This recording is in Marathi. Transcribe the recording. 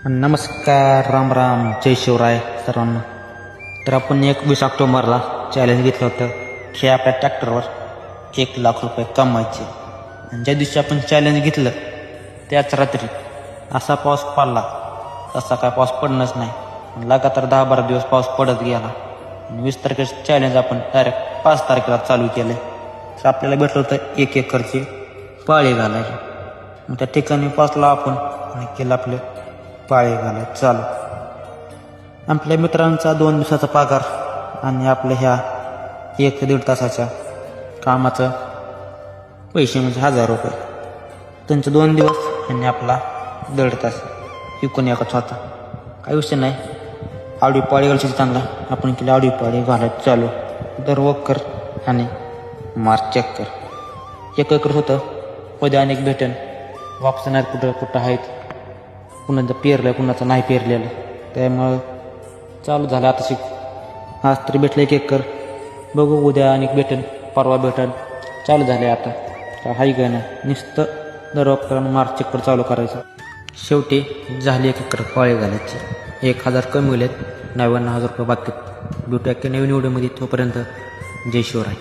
नमस्कार, राम राम, जय शिवराय सर्वांना. तर आपण 21 ऑक्टोबरला चॅलेंज घेतलं होतं की आपल्या ट्रॅक्टरवर 1,00,000 रुपये कमवायचे. आणि ज्या दिवशी आपण चॅलेंज घेतलं त्याच रात्री असा पाऊस पडला, तसा काय पाऊस पडणंच नाही. लगातार 10-12 दिवस पाऊस पडत गेला. 20 तारखेचं चॅलेंज आपण डायरेक्ट 5 तारखेला चालू केलं. तर आपल्याला भेटलं होतं 1 एकरची पाळी घालायची. मग त्या ठिकाणी पोचलो आपण आणि केलं आपलं पाळी घालायचं चालू. आपल्या मित्रांचा 2 दिवसाचा पगार आणि आपल्या ह्या 1 ते 1.5 तासाच्या कामाचं पैसे म्हणजे 1,000 रुपये. त्यांचे 2 दिवस आणि आपला 1.5 तास विकून एकच होता. काही विषय नाही. आवडी पाळी घालायची चांगला आपण केली आवडी पाळी घालायचं चालू. दर वक्कर आणि मार्च चक्कर 1 एकर होतं. उद्या अनेक भेटेन वापस नाहीत कुठं आहेत. कुणाचं पेरलं कुणाचं नाही पेरलेलं, त्यामुळं चालू झालं आता आज तरी भेटलं 1 एकर. बघू उद्या अनेक भेटेन, परवा भेटेन. चालू झाले आता काय हाय काय नाही. नुसतं दर वक्कर मार्च चक्कर चालू करायचं. शेवटी झाली 1 एकर पाळी घालायची. 1,000 कमी होलेत, 99,000 रुपये बाकी. भेटूया की नवीन व्हिडिओमध्ये. तोपर्यंत जय शिवराय.